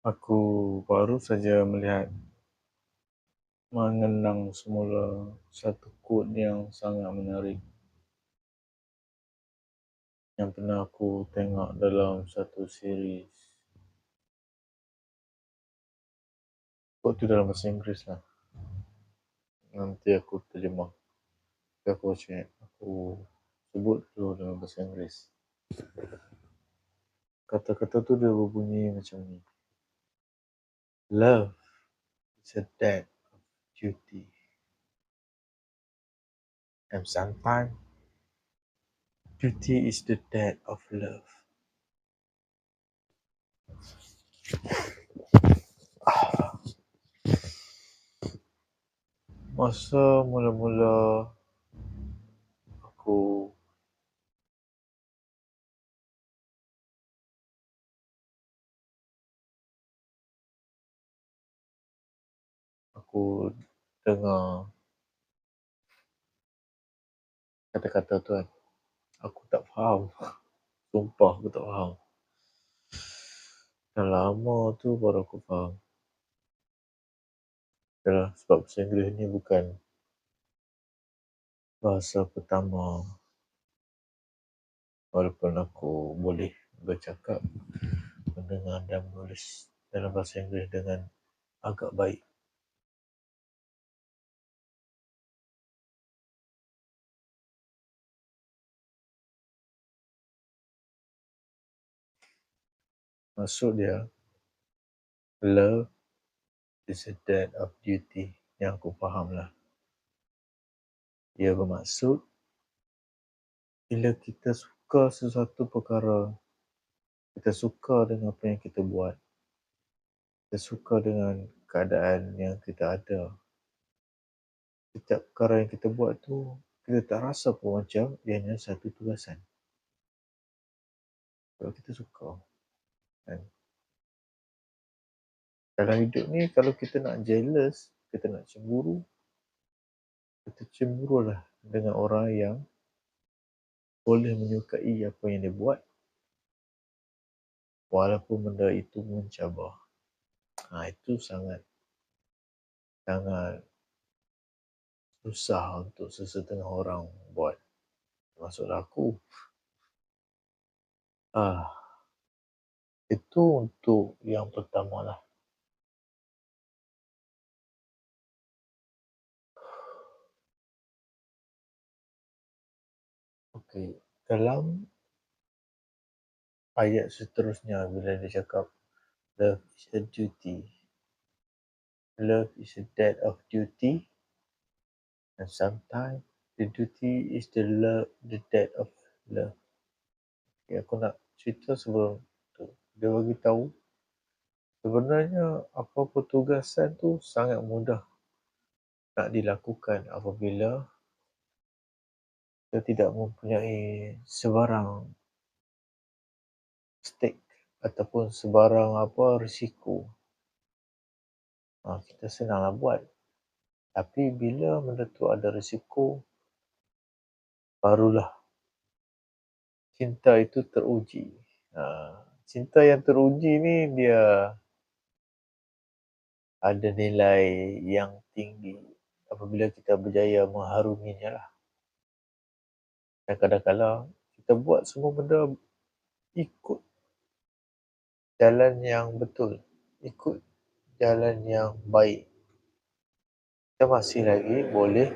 Aku baru saja mengenang semula satu quote yang sangat menarik yang pernah aku tengok dalam satu series. Quote tu dalam bahasa Inggeris lah. Nanti aku terjemah. Aku sebut dulu dalam bahasa Inggeris. Kata-kata tu dia berbunyi macam ni. Love is a debt of duty. And sometimes duty is the debt of love. Masa mula-mula aku dengar kata-kata tu kan, aku tak faham. Sumpah aku tak faham. Dah lama tu baru aku faham. Yalah, sebab bahasa Inggeris ni bukan bahasa pertama. Walaupun aku boleh bercakap, mendengar dan menulis dalam bahasa Inggeris dengan agak baik. Maksud dia, love is a debt of duty. Yang aku faham lah. Dia bermaksud, bila kita suka sesuatu perkara, kita suka dengan apa yang kita buat, kita suka dengan keadaan yang kita ada, setiap perkara yang kita buat tu, kita tak rasa pun macam dia hanya satu tugasan. Kalau kita suka. Kan? Dalam hidup ni, kalau kita nak jealous, kita nak cemburu, kita cemburulah dengan orang yang boleh menyukai apa yang dia buat, walaupun benda itu mencabar. Itu sangat susah untuk sesetengah orang buat. Termasuk aku. Itu untuk yang pertama lah. Okey, dalam ayat seterusnya bila dia cakap love is a duty, love is a debt of duty, and sometimes the duty is the debt of love. Okay, aku nak cerita sebelum tu. Dia bagi tahu sebenarnya apa-apa tugasan tu sangat mudah nak dilakukan apabila kita tidak mempunyai sebarang stake ataupun sebarang risiko. Kita senanglah buat. Tapi bila benda tu ada risiko, barulah cinta itu teruji. Cinta yang teruji ni dia ada nilai yang tinggi apabila kita berjaya mengharuminya lah. Dan kadang-kadang kita buat semua benda ikut jalan yang betul, ikut jalan yang baik. Kita masih lagi boleh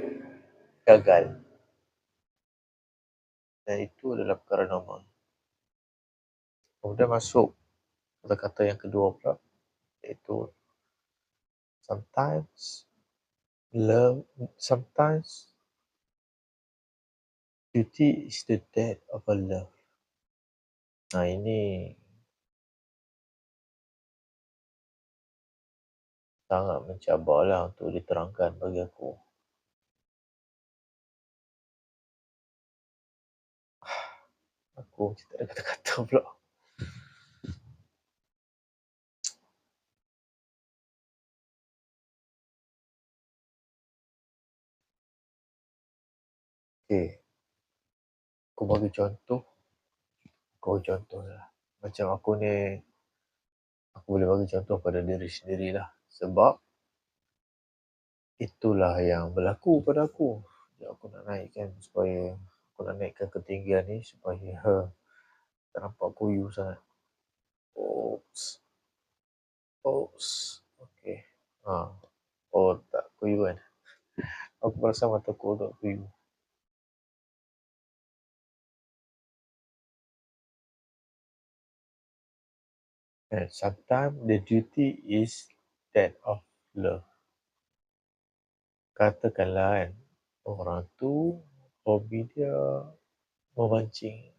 gagal. Dan itu adalah perkara normal. Kemudian masuk kata-kata yang kedua pula, iaitu sometimes duty is the debt of a love. Ini sangat mencabarlah untuk diterangkan bagi aku. Aku tak ada kata-kata pula. Okay. Aku bagi contoh lah. Macam aku ni, Aku boleh bagi contoh pada diri sendirilah. Sebab itulah yang berlaku pada aku. Aku nak naikkan supaya aku nak naikkan ketinggian ni supaya tak nampak poyo sangat. Oops. Oops. Okay. Oh, tak poyo kan. Aku perasan mata aku agak poyo. And sometimes the duty is that of love. Katakanlah kan, orang tu hobi dia memancing.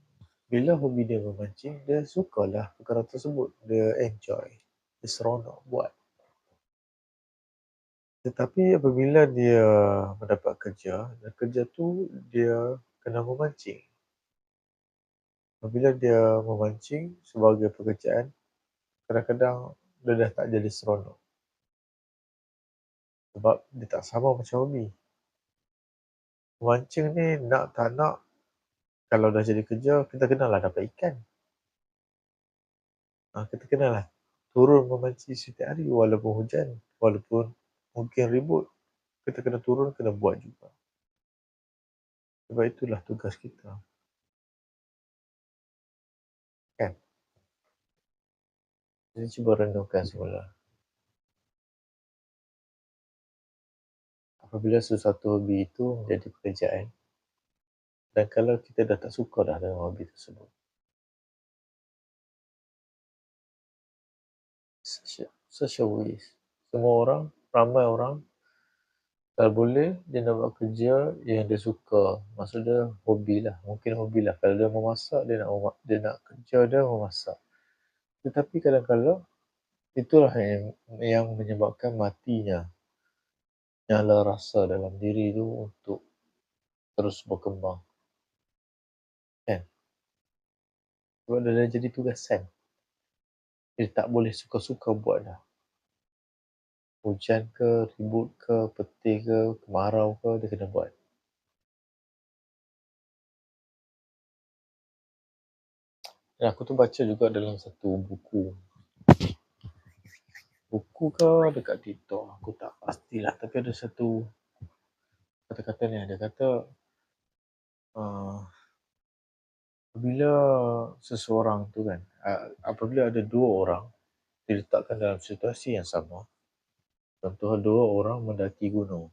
Bila hobi dia memancing, dia sukalah perkara tersebut. Dia enjoy. Dia seronok buat. Tetapi apabila dia mendapat kerja, dan kerja tu dia kena memancing. Apabila dia memancing sebagai pekerjaan, kadang-kadang dia dah tak jadi seronok. Sebab dia tak sama macam hobi. Memancing ni nak tak nak, kalau dah jadi kerja, kita kenalah dapat ikan. Kita kenalah turun memancing setiap hari walaupun hujan, walaupun mungkin ribut, kita kena turun, kena buat juga. Sebab itulah tugas kita. Kan? Jadi cuba renungkan semula. Apabila sesuatu hobi itu menjadi pekerjaan, dan kalau kita dah tak suka dah dengan hobi tersebut, such a waste. Semua orang, ramai orang, kalau boleh dia nak buat kerja yang dia suka. Maksud dia hobi lah. Mungkin hobi lah. Kalau dia memasak, dia nak kerja dia memasak. Tetapi kadang-kadang itulah yang menyebabkan matinya nyala rasa dalam diri tu untuk terus berkembang. Kan? Sebab dia dah jadi tugasan. Dia tak boleh suka-suka buat dah. Hujan ke, ribut ke, petir ke, kemarau ke, dia kena buat. Dan aku tu baca juga dalam satu buku. Buku ke dekat TikTok, aku tak pastilah. Tapi ada satu kata-kata ni, dia kata apabila seseorang tu kan, apabila ada dua orang diletakkan dalam situasi yang sama, contoh dua orang mendaki gunung.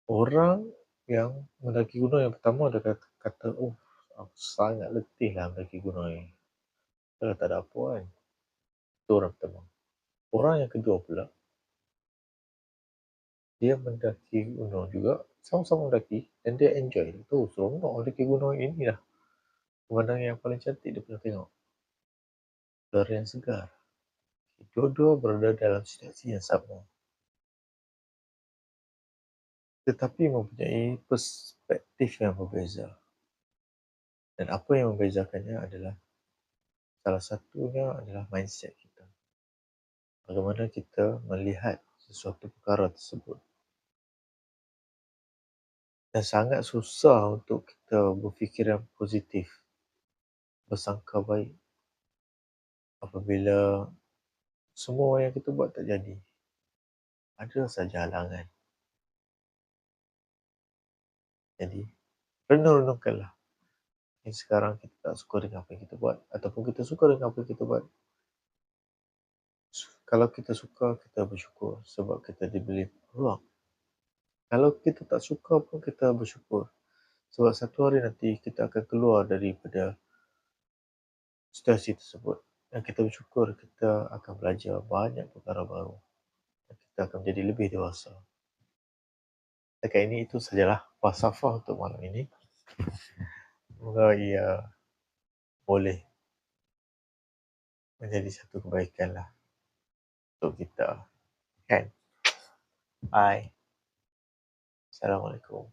Orang yang mendaki gunung yang pertama dia kata aku sangat letih lah mendaki gunung ni. Tak ada apa kan. Itu orang pertama. Orang yang kedua pula, dia mendaki gunung juga, sama-sama mendaki dan dia enjoy. Tu seronok mendaki gunung ini lah. Pemandangan yang paling cantik dia pernah tengok. Udara yang segar. Dua-dua berada dalam situasi yang sama. Tetapi mempunyai perspektif yang berbeza. Dan apa yang membezakannya adalah salah satunya adalah mindset kita. Bagaimana kita melihat sesuatu perkara tersebut. Dan sangat susah untuk kita berfikiran positif, bersangka baik apabila semua yang kita buat tak jadi. Ada saja halangan. Jadi, renung-renungkanlah. Sekarang kita tak suka dengan apa yang kita buat, ataupun kita suka dengan apa yang kita buat. Kalau kita suka, kita bersyukur sebab kita diberi peluang. Kalau kita tak suka pun, kita bersyukur sebab satu hari nanti kita akan keluar daripada situasi tersebut. Dan kita bersyukur kita akan belajar banyak perkara baru. Dan kita akan menjadi lebih dewasa. Setakat ini itu sajalah falsafah untuk malam ini. Semoga ia boleh menjadi satu kebaikan lah untuk kita. Kan? Bye. Assalamualaikum.